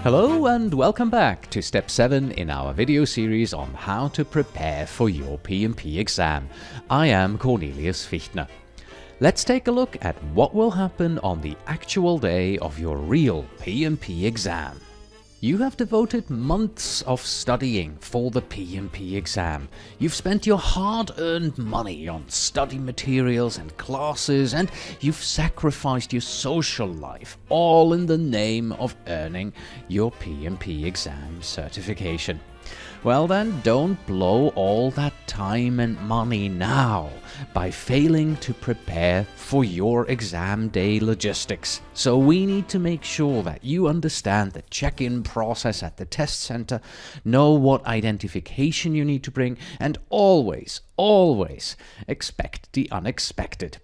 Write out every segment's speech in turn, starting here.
Hello and welcome back to step 7 in our video series on how to prepare for your PMP exam. I am Cornelius Fichtner. Let's take a look at what will happen on the actual day of your real PMP exam. You have devoted months of studying for the PMP exam. You've spent your hard-earned money on study materials and classes, and you've sacrificed your social life, all in the name of earning your PMP exam certification. Well then, don't blow all that time and money now by failing to prepare for your exam day logistics. So we need to make sure that you understand the check-in process at the test center, know what identification you need to bring, and always expect the unexpected.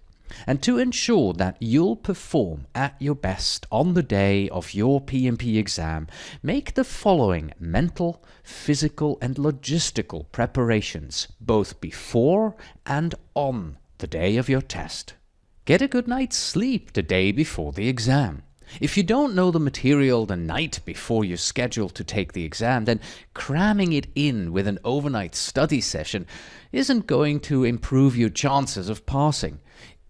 And to ensure that you'll perform at your best on the day of your PMP exam, make the following mental, physical and logistical preparations both before and on the day of your test. Get a good night's sleep the day before the exam. If you don't know the material the night before you're scheduled to take the exam, then cramming it in with an overnight study session isn't going to improve your chances of passing.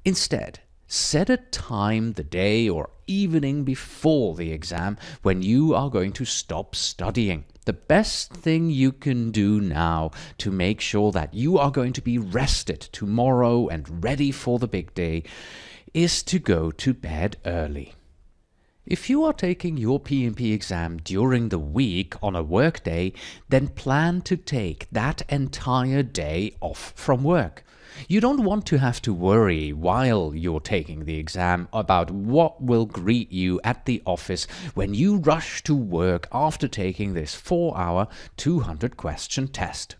Instead, set a time the day or evening before the exam when you are going to stop studying. The best thing you can do now to make sure that you are going to be rested tomorrow and ready for the big day is to go to bed early. If you are taking your PMP exam during the week on a work day, then plan to take that entire day off from work. You don't want to have to worry while you're taking the exam about what will greet you at the office when you rush to work after taking this 4-hour, 200-question test.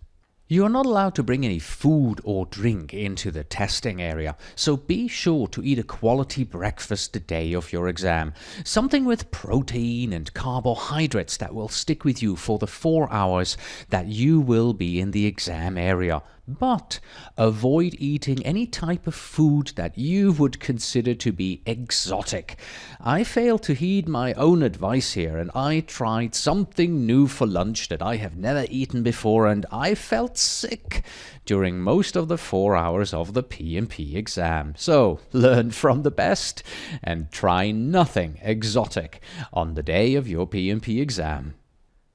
You are not allowed to bring any food or drink into the testing area, so be sure to eat a quality breakfast the day of your exam. Something with protein and carbohydrates that will stick with you for the 4 hours that you will be in the exam area. But avoid eating any type of food that you would consider to be exotic. I failed to heed my own advice here, and I tried something new for lunch that I have never eaten before, and I felt sick during most of the 4 hours of the PMP exam. So learn from the best and try nothing exotic on the day of your PMP exam.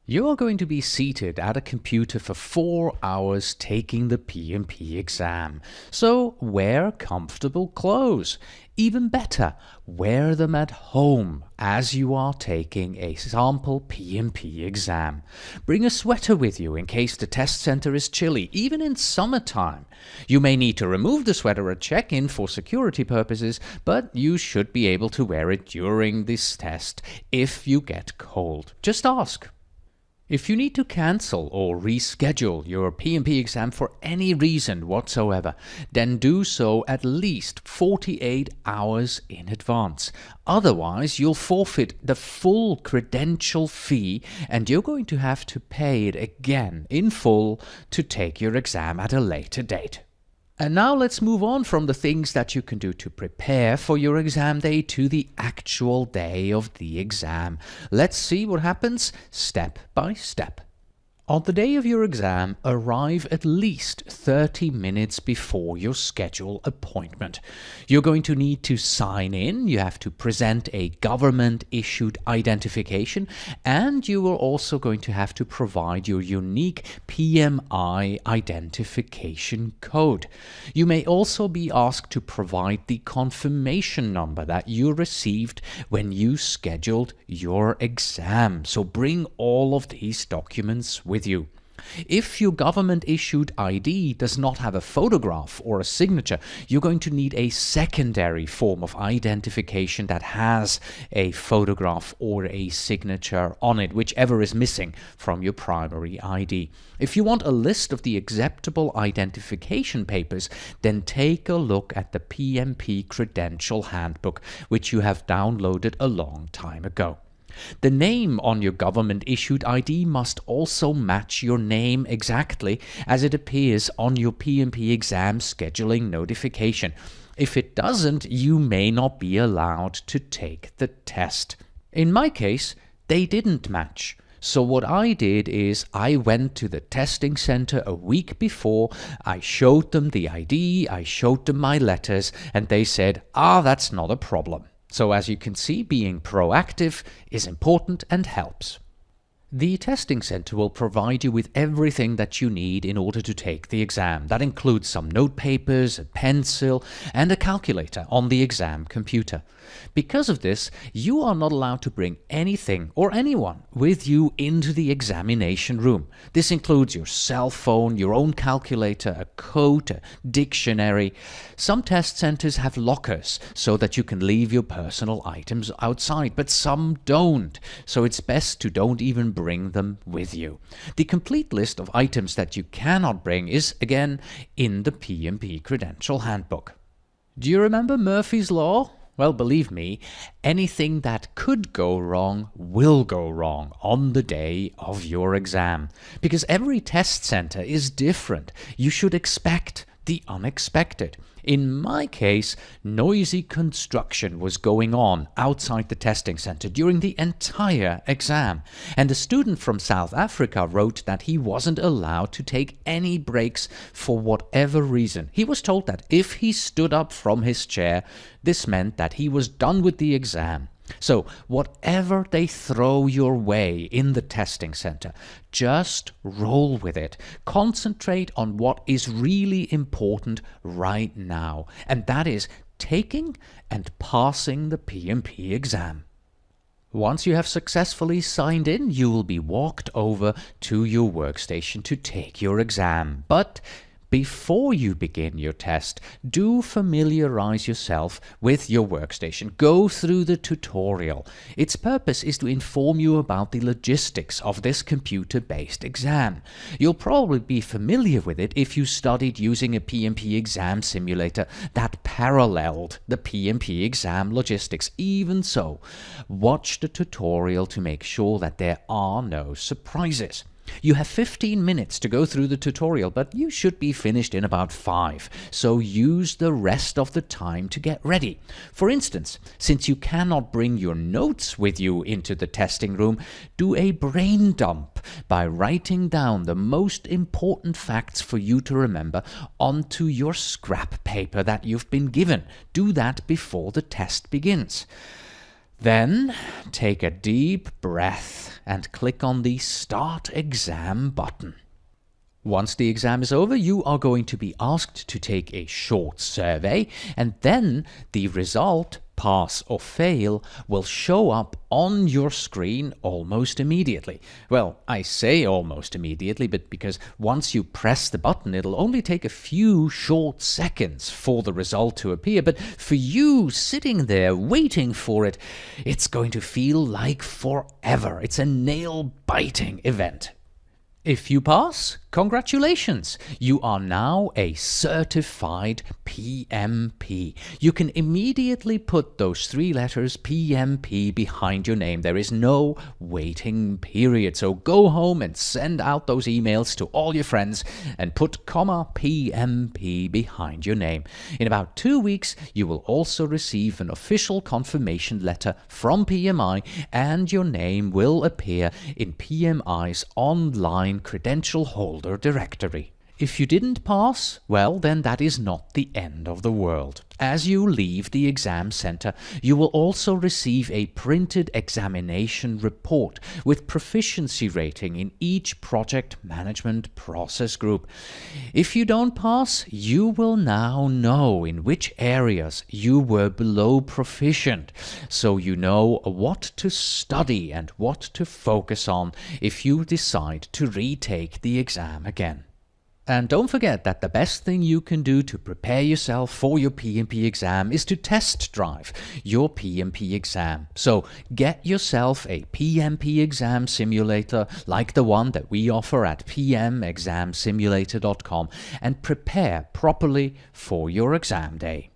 You are going to be seated at a computer for 4 hours taking the PMP exam, so wear comfortable clothes. Even better, wear them at home as you are taking a sample PMP exam. Bring a sweater with you in case the test center is chilly, even in summertime. You may need to remove the sweater at check-in for security purposes, but you should be able to wear it during this test if you get cold. Just ask. If you need to cancel or reschedule your PMP exam for any reason whatsoever, then do so at least 48 hours in advance. Otherwise, you'll forfeit the full credential fee and you're going to have to pay it again in full to take your exam at a later date. And now let's move on from the things that you can do to prepare for your exam day to the actual day of the exam. Let's see what happens step by step. On the day of your exam, arrive at least 30 minutes before your scheduled appointment. You're going to need to sign in, you have to present a government-issued identification, and you are also going to have to provide your unique PMI identification code. You may also be asked to provide the confirmation number that you received when you scheduled your exam. So bring all of these documents with you. If your government-issued ID does not have a photograph or a signature, you're going to need a secondary form of identification that has a photograph or a signature on it, whichever is missing from your primary ID. If you want a list of the acceptable identification papers, then take a look at the PMP Credential Handbook, which you have downloaded a long time ago. The name on your government-issued ID must also match your name exactly as it appears on your PMP exam scheduling notification. If it doesn't, you may not be allowed to take the test. In my case, They didn't match. So what I did is I went to the testing center a week before, I showed them the ID, I showed them my letters, and they said, that's not a problem. So as you can see, being proactive is important and helps. The testing center will provide you with everything that you need in order to take the exam. That includes some note papers, a pencil, and a calculator on the exam computer. Because of this, you are not allowed to bring anything or anyone with you into the examination room. This includes your cell phone, your own calculator, a coat, a dictionary. Some test centers have lockers so that you can leave your personal items outside, but some don't. So it's best to don't even bring them with you. The complete list of items that you cannot bring is, again, in the PMP Credential Handbook. Do you remember Murphy's Law? Well, believe me, anything that could go wrong will go wrong on the day of your exam. Because every test center is different. You should expect the unexpected. In my case, noisy construction was going on outside the testing center during the entire exam, and a student from South Africa wrote that he wasn't allowed to take any breaks for whatever reason. He was told that if he stood up from his chair, this meant that he was done with the exam. So, whatever they throw your way in the testing center, just roll with it. Concentrate on what is really important right now, and that is taking and passing the PMP exam. Once you have successfully signed in, you will be walked over to your workstation to take your exam. But before you begin your test, do familiarize yourself with your workstation. Go through the tutorial. Its purpose is to inform you about the logistics of this computer-based exam. You'll probably be familiar with it if you studied using a PMP exam simulator that paralleled the PMP exam logistics. Even so, watch the tutorial to make sure that there are no surprises. You have 15 minutes to go through the tutorial, but you should be finished in about 5, so use the rest of the time to get ready. For instance, since you cannot bring your notes with you into the testing room, do a brain dump by writing down the most important facts for you to remember onto your scrap paper that you've been given. Do that before the test begins. Then, take a deep breath and click on the Start Exam button. Once the exam is over, you are going to be asked to take a short survey, and then the result, pass or fail, will show up on your screen almost immediately. Well, I say almost immediately, but because once you press the button, it'll only take a few short seconds for the result to appear. But for you sitting there waiting for it, it's going to feel like forever. It's a nail-biting event. If you pass, congratulations! You are now a certified PMP. You can immediately put those 3 letters PMP behind your name. There is no waiting period. So go home and send out those emails to all your friends and put comma PMP behind your name. In about 2 weeks, you will also receive an official confirmation letter from PMI, and your name will appear in PMI's online credential holder directory. If you didn't pass, well, then that is not the end of the world. As you leave the exam center, you will also receive a printed examination report with proficiency rating in each project management process group. If you don't pass, you will now know in which areas you were below proficient, so you know what to study and what to focus on if you decide to retake the exam again. And don't forget that the best thing you can do to prepare yourself for your PMP exam is to test drive your PMP exam. So get yourself a PMP exam simulator like the one that we offer at pmexamsimulator.com and prepare properly for your exam day.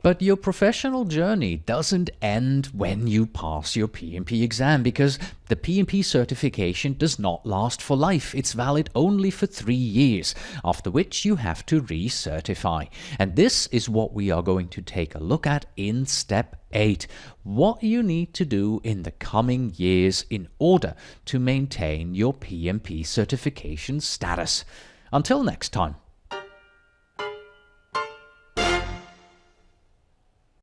But your professional journey doesn't end when you pass your PMP exam, because the PMP certification does not last for life. It's valid only for 3 years, after which you have to recertify. And this is what we are going to take a look at in step 8. What you need to do in the coming years in order to maintain your PMP certification status. Until next time.